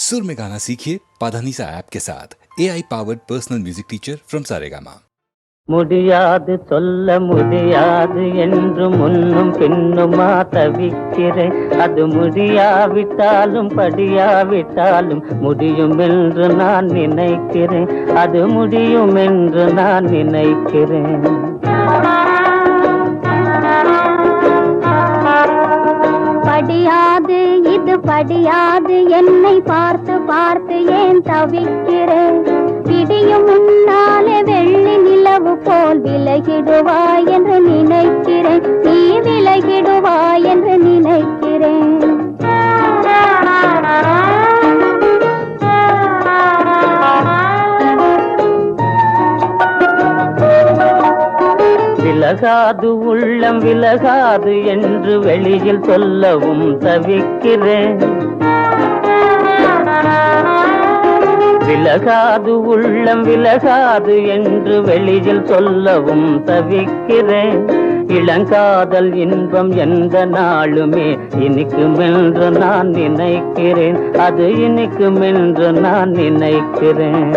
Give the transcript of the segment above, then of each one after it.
सुर में गाना सीखिए पाधानीसा ऐप के साथ AI powered personal music teacher from Saregama. முடியாது சொல்ல முடியாது என்று முன்னும் பின்னுமா தவிக்கிறேன். அது முடியாவிட்டாலும் படியாவிட்டாலும் முடியும் என்று நான் நினைக்கிறேன். அது முடியும் என்று நான் நினைக்கிறேன். படியாது இது படியாது என்னை பார்த்து பார்த்து ஏன் தவிக்கிறேன். விடியும் முன்னாலே வெள்ளி நிலவு போல் விலகிடுவாய் என்று நினைக்கிறேன். நீ விலகிடுவாய் என்று நினைக்கிறேன். விலகாது உள்ளம் விலகாது என்று வெளியில் சொல்லவும் தவிக்கிறேன். விலகாது உள்ளம் விலகாது என்று வெளியில் சொல்லவும் தவிக்கிறேன். இளங்காதல் இன்பம் எந்த நாளுமே இனிக்குமென்று நான் நினைக்கிறேன். அது இனிக்குமென்று நான் நினைக்கிறேன்.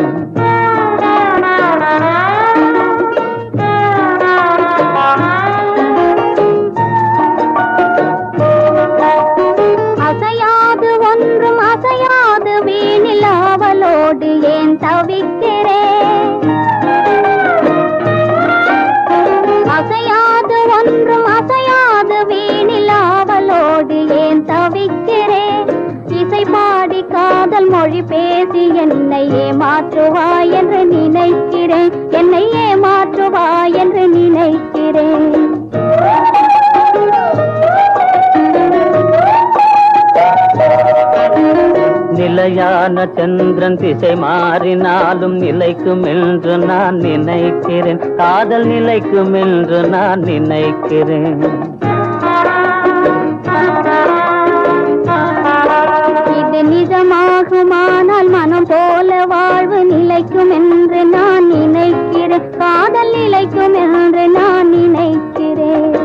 அசையாது ஒன்றும் அசையாது வீணில் அவளோடு ஏன் தவிக்கிறேன். அசையாது ஒன்றும் அசையாது வீணில் அவளோடு ஏன் தவிக்கிறேன். இசை பாடி காதல் மொழி பேசி என்னை ஏமாற்றுவாய் என்று நினைக்கிறேன். என்னை ஏமாற்றுவாய் என்று நினைக்கிறேன். நிலையான சந்திரன் திசை மாறினாலும் நிலைக்கும் என்று நான் நினைக்கிறேன். காதல் நிலைக்கும் என்று நான் நினைக்கிறேன். இது நிஜமாகுமானால் மனம் போல வாழ்வு நிலைக்கும் என்று நான் நினைக்கிறேன். காதல் நிலைக்கும் என்று நான் நினைக்கிறேன்.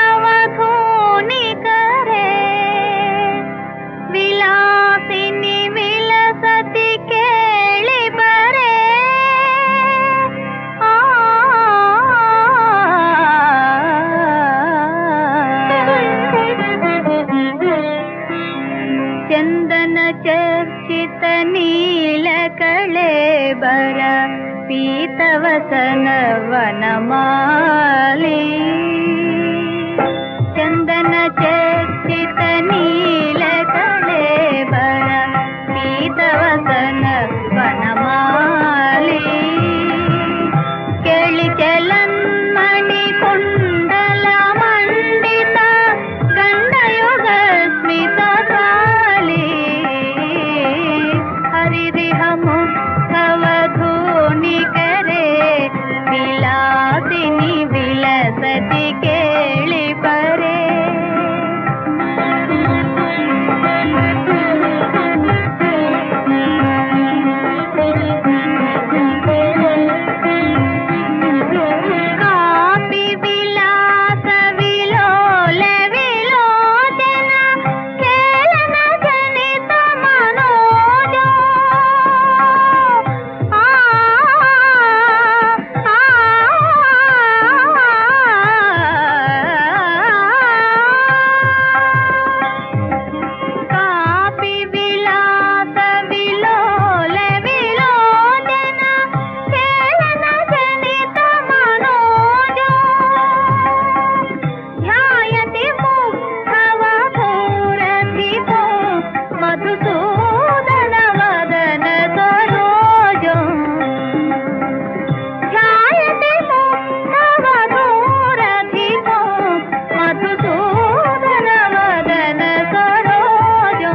हरिहमुखवधूनि करे विलासिनि विलसति केळि बरे चंदन चर्चित नीलकळेबर पीतवसन वनमाली चंदन चर्चित नीलकळेबर पीतवसन वनमाली केळि चलन्मणि कुण्डल मंडित गण्डयुग स्मितकाली हरिहमुखवधूनि करे विलासिनि विलसति केळि परे कापि विलास विलोल विलोचन खेलन जनित मनोज कापि विलास विलोल विलोचन खेलन जनित मनोज ध्यायति मुग्धवधूरथितो मधुसूदन वदन सरोजो ध्यायति मुग्धवधूरथितो मधुसूदन वदन सरोजो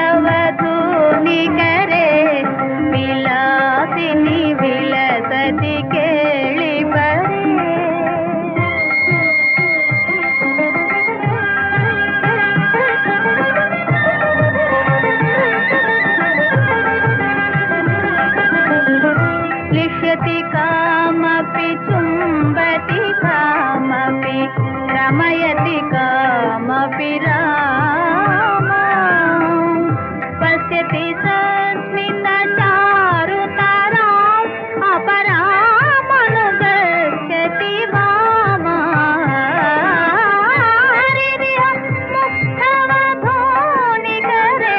हरिहमुखवधूनि करे विलासिनि विलसति केळि परे लिष्यति कामपि चुम्बति कामपि रमयति कामपि राम पश्यति सस्मितचारुतराम् अपरामनुगच्छति वामा हरिहमुखवधूनि करे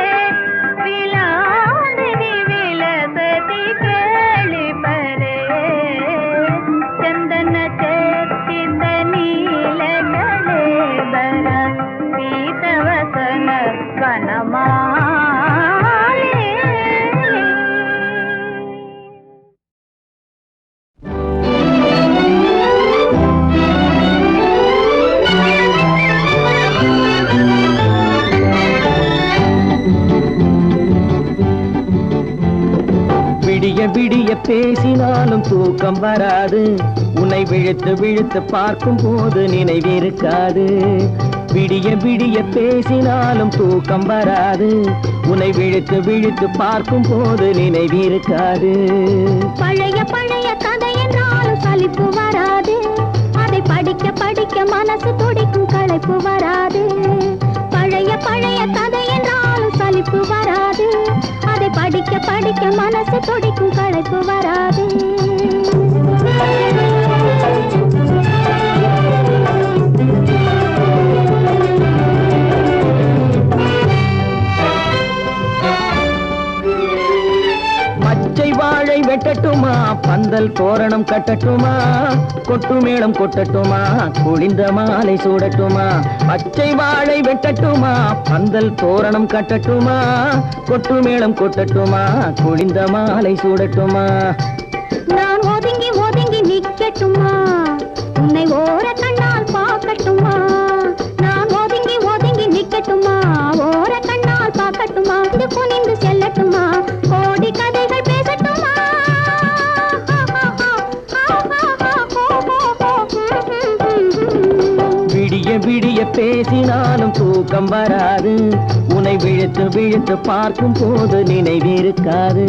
विलासिनि विलसति केळि परे चंदन चर्चित नीलकळेबर पीतवसन वनमाली விடிய விடிய பேசினாலும் தூக்கம் வராது உன்னை விழித்து விழித்து பார்க்கும் போது நினைவிருக்காது விடிய விடிய பேசினாலும் தூக்கம் வராது உன்னை விழித்து விழித்து பார்க்கும் போது நினைவிருக்காது பழைய பழைய கதை என்றாலும் சலிப்பு வராது அதை படிக்க படிக்க மனசு துடிக்கும் களைப்பு வராது பழைய பழைய கதை என்றாலும் சலிப்பு வராது அதை படிக்க படிக்க மனசு துடிக்கும் களைப்பு வராது மச்சை வாழை வெட்டட்டுமா பந்தல் தோரணம் கட்டட்டுமா கொட்டு மேளம் கொட்டட்டுமா குளிந்த மாலை சூடட்டுமா பச்சை வாழை வெட்டட்டுமா பந்தல் தோரணம் கட்டட்டுமா கொட்டு மேளம் கொட்டட்டுமா குளிந்த மாலை சூடட்டுமா நான் ஒதுங்கி ஒதுங்கி நிக்கட்டுமா உன்னை ஓர கண்ணால் பார்க்கட்டுமா விடிய பேசினாலும் தூக்கம் வராது. உன்னை விழித்து விழித்து பார்க்கும் போது நினைவிருக்காது.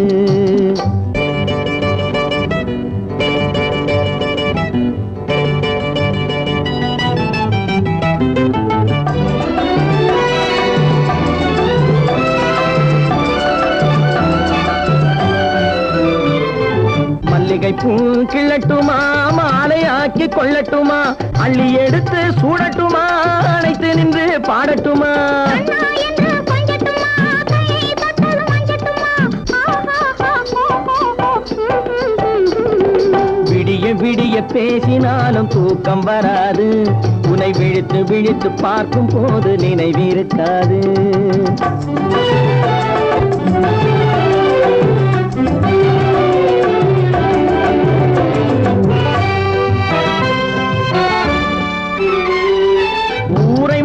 பூ கிள்ளட்டுமா, மாலையாக்கி கொள்ளட்டுமா, அள்ளி எடுத்து சூடட்டுமா, அணைத்து நின்று பாடட்டுமா, விடிய விடிய பேசினாலும் தூக்கம் வராது. உன்னை விழித்து விழித்து பார்க்கும் போது நினைவிருக்காது.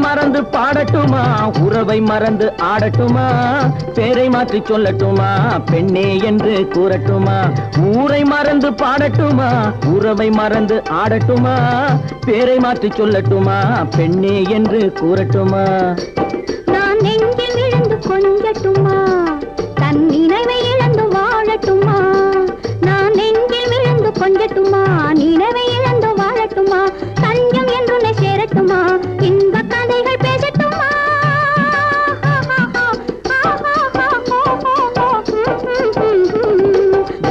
மறந்து பாடட்டுமா, உறவை மறந்து ஆடட்டுமா, பேரை மாற்றி சொல்லட்டுமா, பெண்ணே என்று கூறட்டுமா. ஊரை மறந்து பாடட்டுமா, உறவை மறந்து ஆடட்டுமா, பேரை மாற்றி சொல்லட்டுமா, பெண்ணே என்று கூறட்டுமா. நான் நெஞ்சில் விழுந்து கொஞ்சட்டுமா, தன் நினைவை இழந்து வாழட்டுமா. நான் நெஞ்சில் விழுந்து கொஞ்சட்டுமா, நினைவை இழந்து வாழட்டுமா. தஞ்சம் என்று சேரட்டுமா, இன்ப கதைகள் பேசட்டுமா.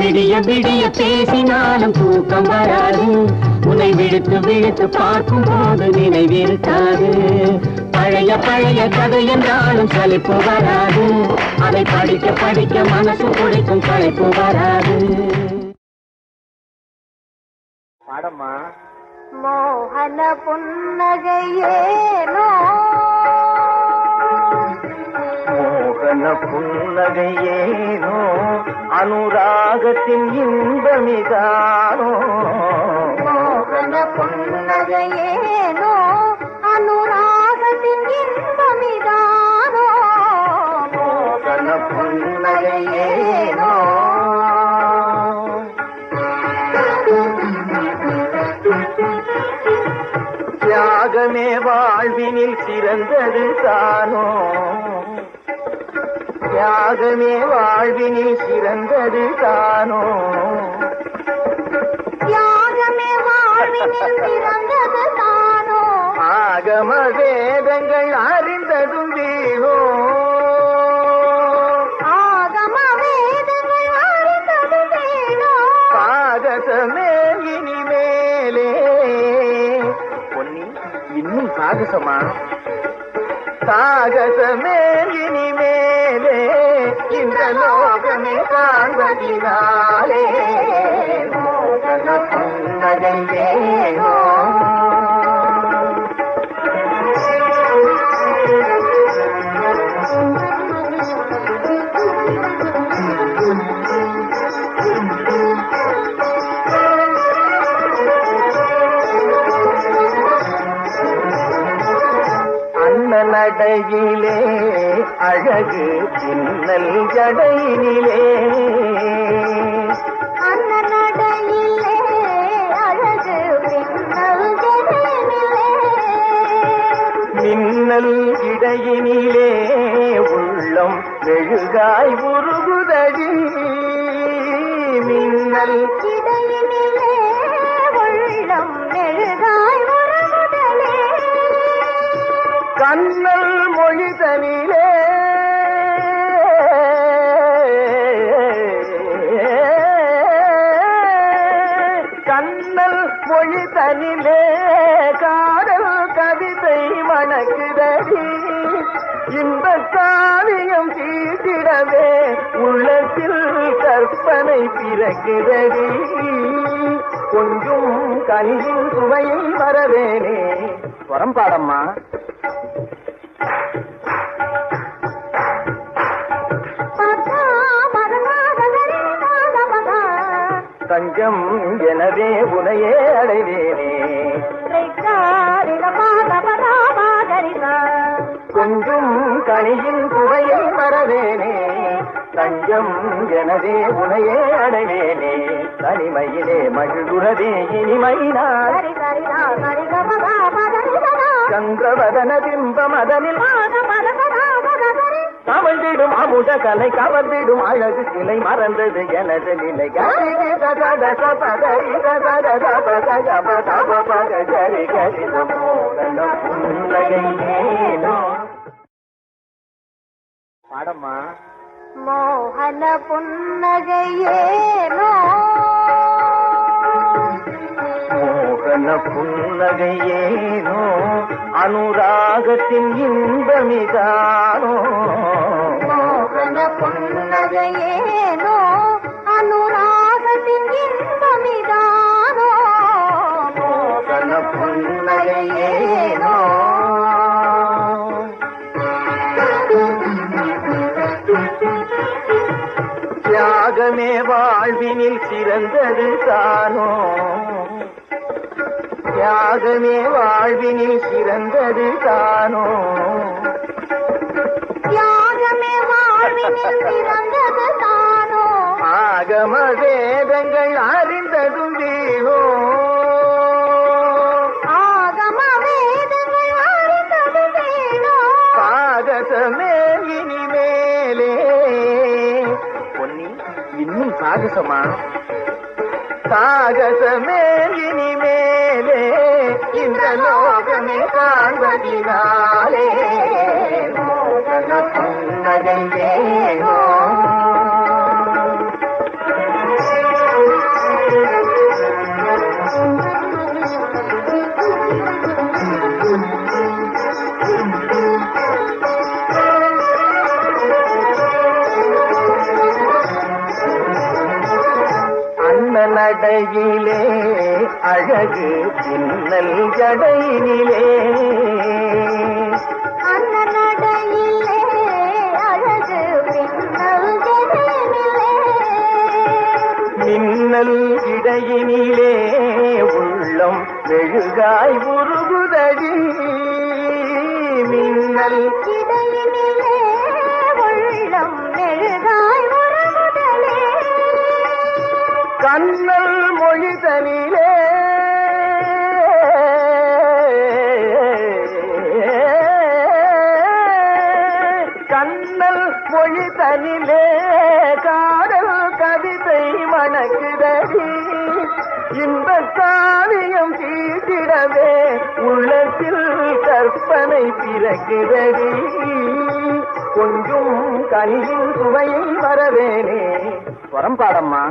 விடிய விடிய பேசினாலும் தூக்கம் வராது. உன்னை விழித்து விழித்து பார்க்கும் போது நினைவிருக்காது. பழைய பழைய கதை என்றாலும் சலிப்பு வராது. அதை படிக்க படிக்க மனசு குடிக்கும் களைப்பு வராது. பாடம்மா. மோகன புன்னகையேனோ, மோகன புன்னகையேனோ, அனுராகத்தின் இன்பமிதானோ. மோகன புன்னகையேனோ, அனுராகத்தின் இன்பமிதானோ. மோகன புன்னகையேனோ. தியாகமே வாழ்வினில் சிறந்தது தானோ, தியாகமே வாழ்வினில் சிறந்தது தானோ. தியாகமே வாழ்வினில் சிறந்தது தானோ. ஆகம வேதங்கள் அறிந்ததும் வீணோ, ஆகம வேதங்கள் அறிந்ததும் வீணோ. சாகசமே இனிமேலே. பொன்னி இன்னும் சாகசமா? சாகசமே இனிமேலே, இந்த லோகமே காண்பதினாலே. மோகன புன்னகையேனோ. நடையிலே அழகு பின்னல் ஜடையினிலே. அன்ன நடையிலே அழகு பின்னல் ஜடையினிலே. மின்னல் இடையினிலே உள்ளம் மெழுகாய் உருகுதடி. மின்னல் இடையினிலே உள்ளம் மெழுகாய் உருகுதலே. கண்ணல் மொழிதனிலே கண்ணல் மொழிதனிலே காதல் கவிதை மணக்குதடி. இந்த காவியம் தீட்டிடவே உள்ளத்தில் கற்பனை பிறக்குதடி. கொஞ்சம் கனியின் சுவையை வரவேனே. வரம் பாடம்மா. தஞ்சம் எனவே உனையே அடைவேனே. கொஞ்சம் கனியின் சுவையை மறவேனே. தஞ்சம் எனவே உனையே அடைவேனே. தனிமையிலே மகிழ்வுறதே இனிமையினால். சந்திரவதன பிம்ப மதனில் கவர்ந்திடும் அமுத கலை கவர்ந்திடும் அழகு சிலை மறந்தது எனது நிலை பாடம்மா மோகன புன்னகையேனோ மோகன புன்னகையேனோ அனுராகத்தின் இன்பமிதானோ மோகன புன்னகையேனோ அனுராகத்தின் இன்பமிதானோ மோகன புன்னகையேனோ தியாகமே வாழ்வினில் சிறந்தது தானோ தியாகமே வாழ்வினில் சிறந்தது தானோ தியாகமே வாழ்வினில் சிறந்தது தானோ ஆகம வேதங்கள் அறிந்ததும் வீணோ ஆகம வேதங்கள் அறிந்தது வீணோ சாகசமே இனிமேலே பொன்னி இன்னும் சாகசமா சாகசமே இனிமேலே இந்த லோகமே காண்பதினாலே மோகன புன்னகையேனோ நடையிலே அழகு பின்னல் ஜடையினிலே அன்ன நடையிலே அழகு பின்னல் ஜடையினிலே மின்னல் இடையினிலே உள்ளம் மெழுகாய் உருகுதடி மின்னல் இடையினிலே உள்ளம் மெழுகாய் உருகுதலே கண்ணல் மொழிதனிலே கண்ணல் மொழிதனிலே காதல் கவிதை மணக்குதடி இந்த காவியம் தீட்டிடவே உள்ளத்தில் கற்பனை பிறக்குதடி கொஞ்சம் கனியின் சுவையை வரவேனே வரம் பாடம்மா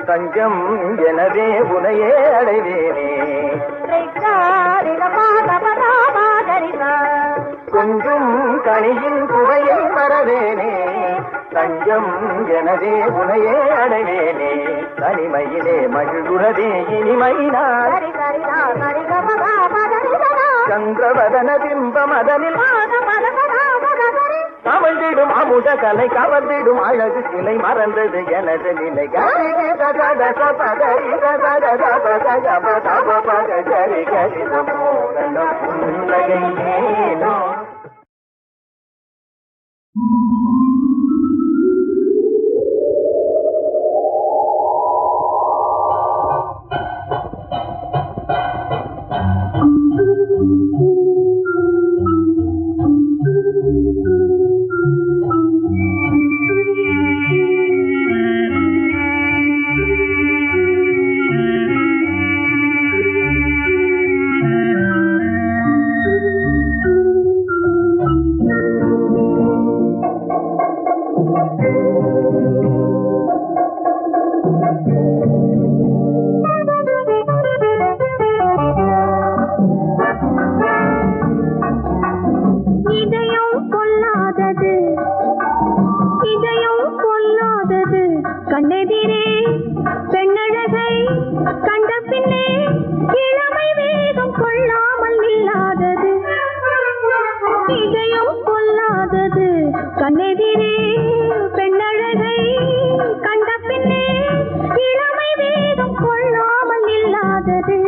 தஞ்சம் எனவே உனையே அடைவேனே கொஞ்சம் கனியின் சுவையை வரவேனே தஞ்சம் எனவே உனையே அடைவேனே தனிமையிலே மகிழ்வுறதே இனிமையினால் சந்திரவதன பிம்ப மதனில் கவர்ந்திடும் அமுத கலை கவர்ந்திடும் அழகு சிலை மறந்தது எனது நிலை புன்னகையேனோ கண்ணெதிரே பெண்ணழகை கண்ட பின்னே இளமை வேகம் கொள்ளாமல் இல்லாதது இதயம் கொள்ளாதது கண்ணெதிரே பெண்ணழகை கண்ட பின்னே இளமை வேகம் கொள்ளாமல் இல்லாதது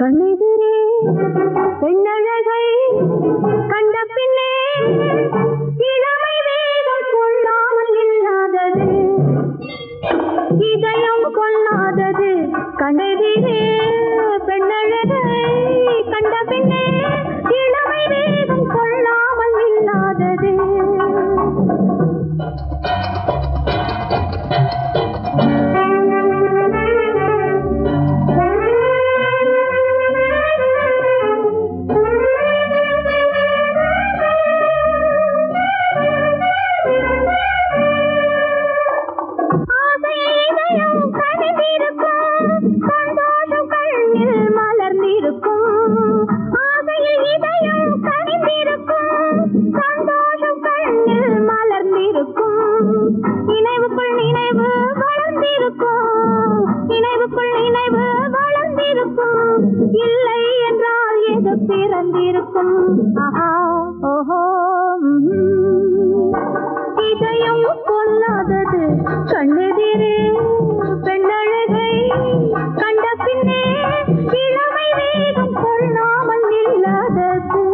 கண்ணெதிரே பெண்ணழகை கண்ட பின்னே இளமை வேகம் கொள்ளாமல் இல்லாதது இதயம் கொள்ளாதது கண்ணெதிரே பெண்ணழகை கண்ட பின்னே இளமை வேகம் கொள்ளாமல் இல்லாதது இல்லை என்றால் எது பிறந்திருக்கும் இதயம் கொள்ளாதது கண்ணெதிரே பெண்ணழகை கண்ட பின்னே இளமை வேகம் கொள்ளாமல் இல்லாதது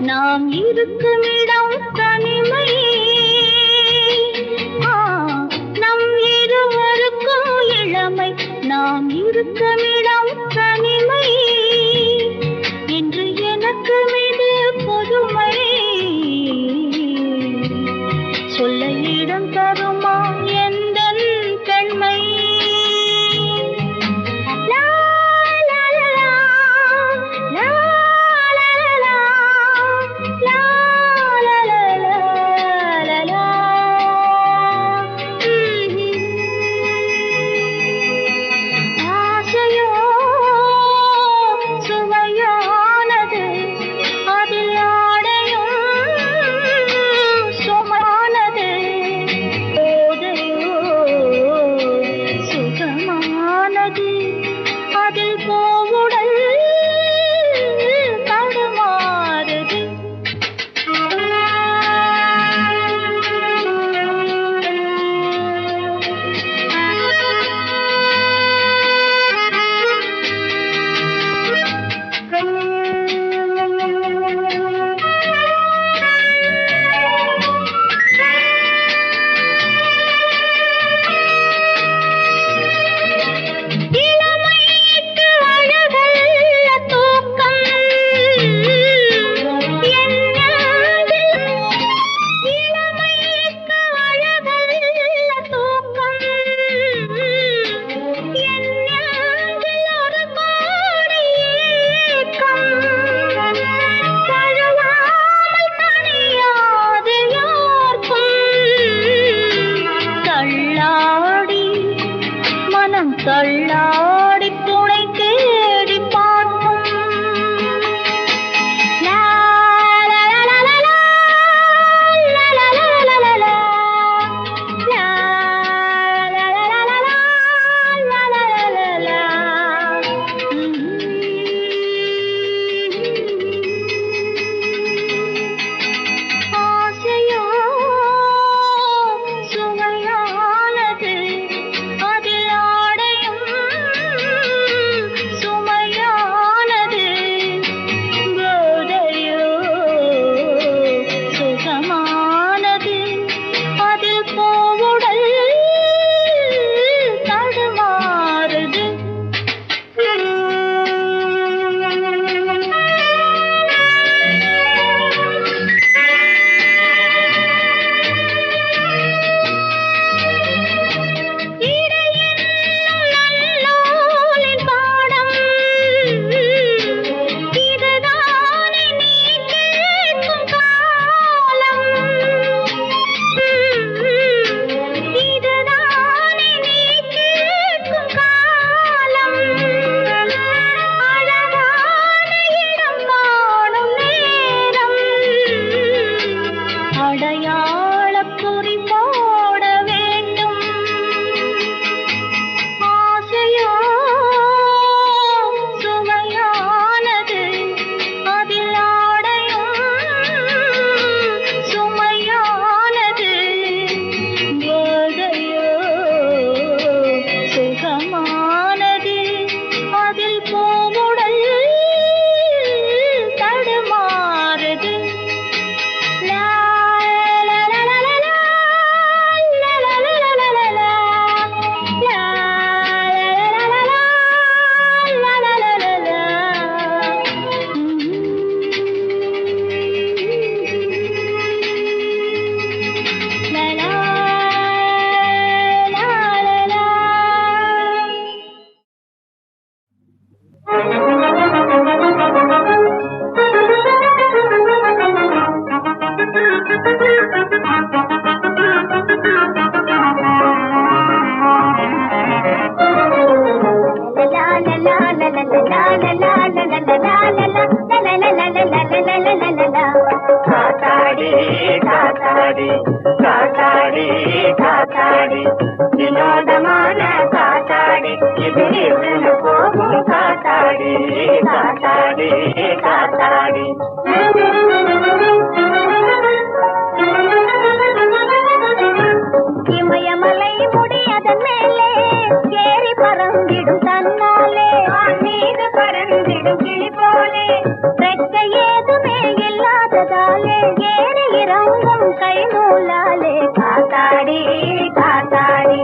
நாம் இருக்கும் இடம் தனிமை நம் இருவருக்கும் இளமை நாம் இருக்கும் இடம் தனிமை என்று எனக்கு மீது பொதுமை சொல்ல இடம் தருமா எந்த பெண்மை காத்தாடி காத்தாடி வினோதமான காத்தாடி இது போகும் காத்தாடி காத்தாடி காத்தாடி இமயமலை முடியதன் மேலே ஏறி பறந்திடும் தன்னாலே மீது பறந்திடும் கிளி போலே ரெக்க ஏதுமே இல்லாததாலே ஏறி இறங்கும் கை நூலாலே காத்தாடி காத்தாடி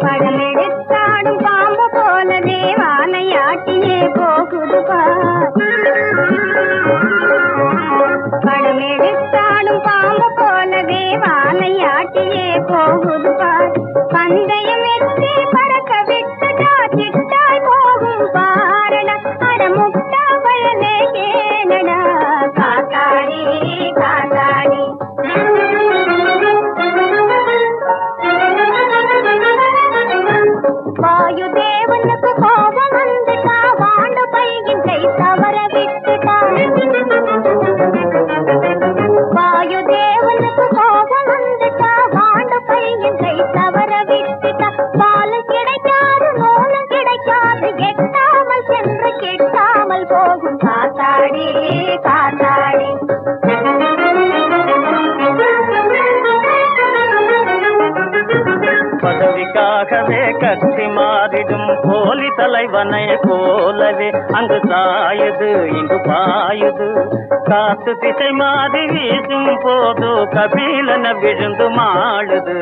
படமெடுத்தாடும் பாம்பு போலவே வானையாட்டியே போகுது படமெடுத்தாடும் பாம்பு போலவே வானையாட்டியே போகுது பந்தயம் எத்தி பறக்க விட்டுட்டா சிட்டாய் போகும் பாரடா அடமுட்டா பயனே ஏனடா காத்தாடி காத்தாடி வாயுதேவனுக்கு கோபம் வந்துட்டா வாண்டு பைகின்றை தவற விட்டுட்டா வாயுதேவனுக்கு கோபம் வந்துட்டா வாண்டு பைகின்றை தவற விட்டுட்டா பாலும் கிடைக்காது நூலும் கிடைக்காது எட்டாமல் சென்று கெட்டாமல் போகும் காத்தாடி காத்தாடி பதவிக்காகவே கட்சி மாறிடும் போலி தலைவனை போலவே அங்கு சாயுது இங்கு பாயுது காத்து திசை மாறி வீசும் போது கபீலன விழுந்து மாழுது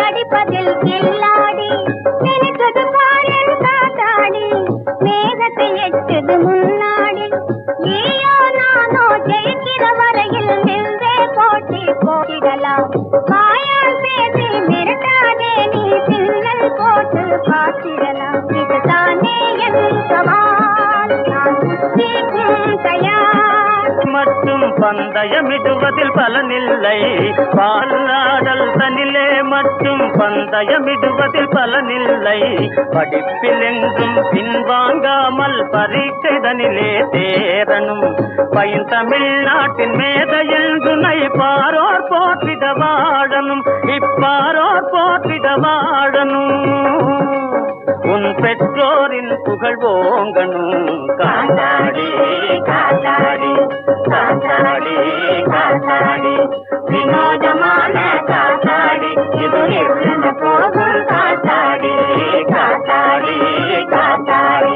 அடிப்பதில் கில்லாடி நினைத்தது பாயன் காத்தாடி மேகத்தை எட்டது முன்னாடி நீயோ நானோ ஜெயிக்கிற வரையில் நின்றே போட்டி போட்டிடலாம் வாயால் பேசி மிரட்டாதே நீ பின்னல் போட்டு பார்த்திடலாம் இதுதானே என் சவால் நான் புத்திக்கும் தயார் மட்டும் பந்தயமிடுவதில் பலனில்லை பாலாடல் தனிலே மட்டும் பந்தயமிடுவதில் பலனில்லை படிப்பில் என்றும் பின்வாங்காமல் பரீட்சைதனிலே தேரணும் பயன் தமிழ்நாட்டின் மேதையில் துணை பாரோர் போற்றிட வாழணும் இப்பாரோர் போற்றிட வாழணும் உன் பெற்றோரின் புகழ் ஓங்கணும் காத்தாடி காத்தாடி காத்தாடி காத்தாடி வினோதமான காத்தாடி இது இருந்து போகும் காத்தாடி காத்தாடி காத்தாடி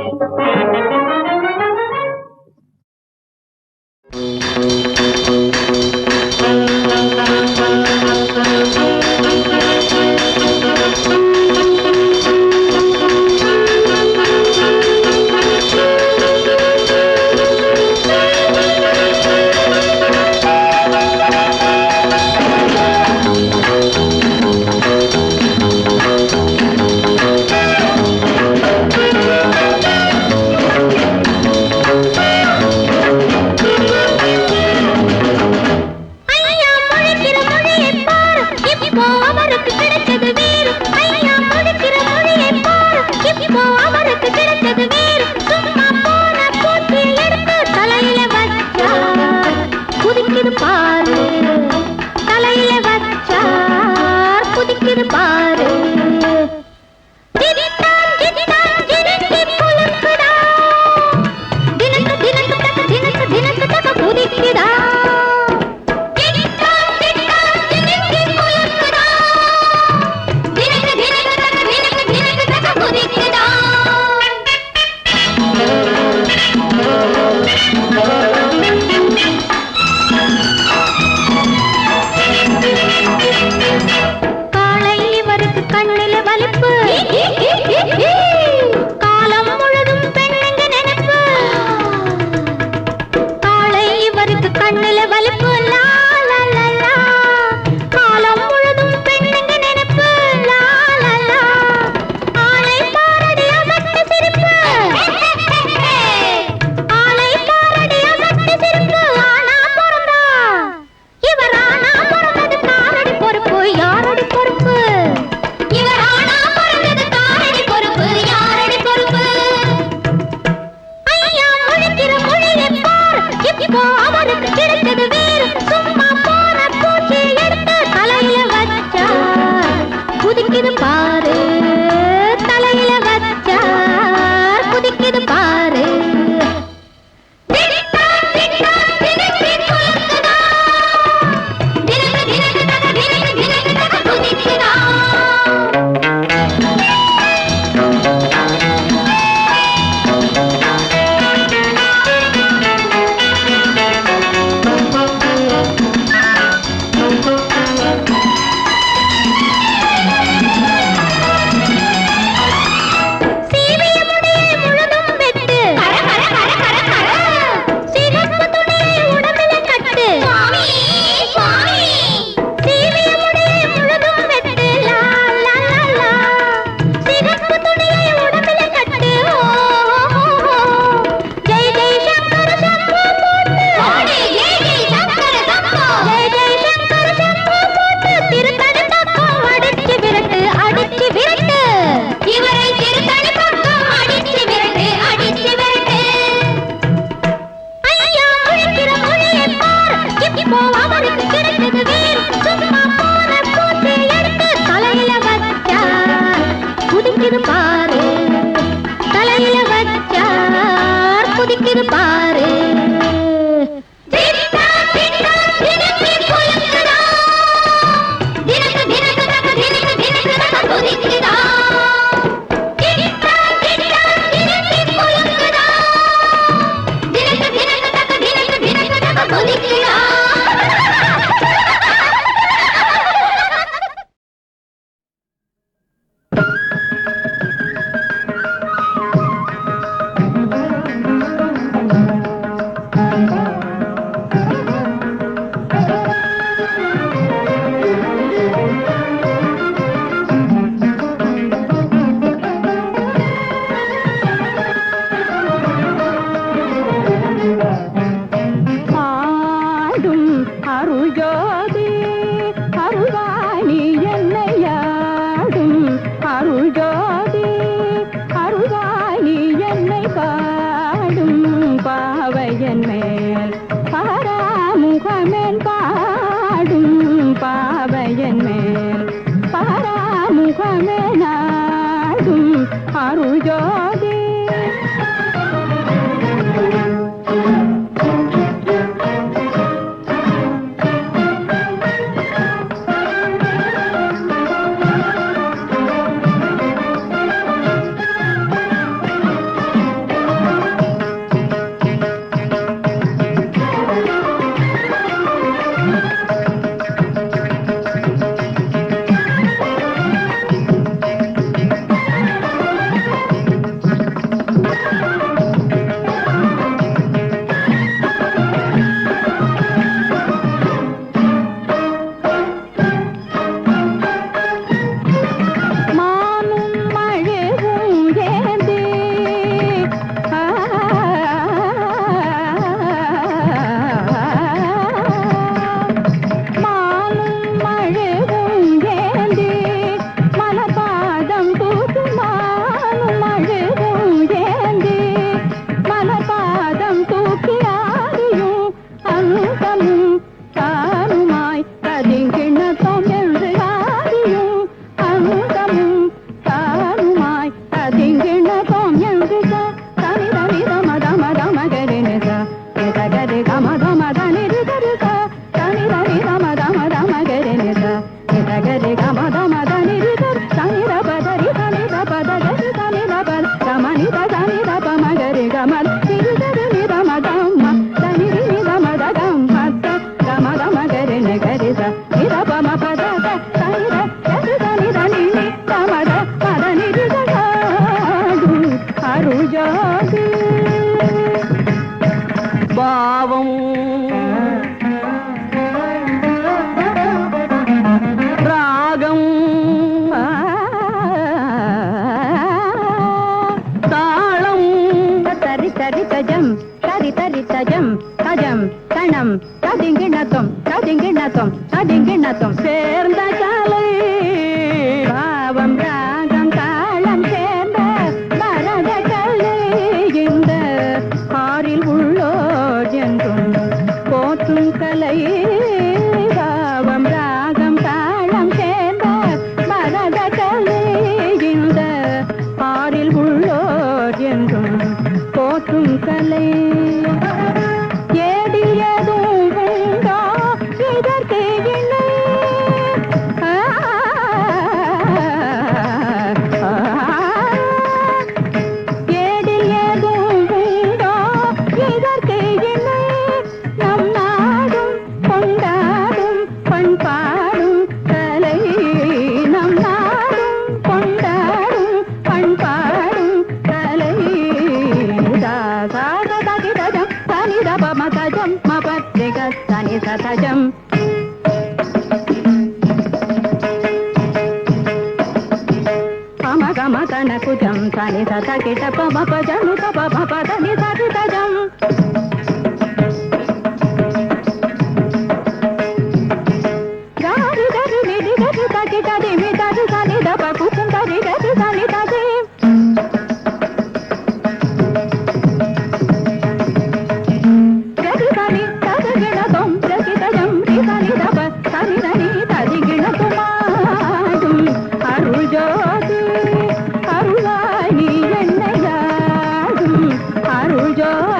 குதிக்குது பாரு, தலையில வச்சார் குதிக்குது பாரு. சேர்ந்த காலை பாவம் ராகம் தாளம் சேர்ந்த பரத கலை இந்த ஆறில் உள்ளோர் என்றும் போற்றும் கலை பாவம் ராகம் தாளம் சேர்ந்த பரத கலை இந்த ஆறில் உள்ளோர் என்றும் போற்றும் கலை சதஜம் பமகம தன குஜம் தனி சத கிட்ட பமபஜம் பமபதனி சதஜம் காரி கரி நிதி கரி தகி ததி மிதரி சனி தப குசும் தரி கரி சனி ததி அருள் ஜோதி அருள் பூஜோடி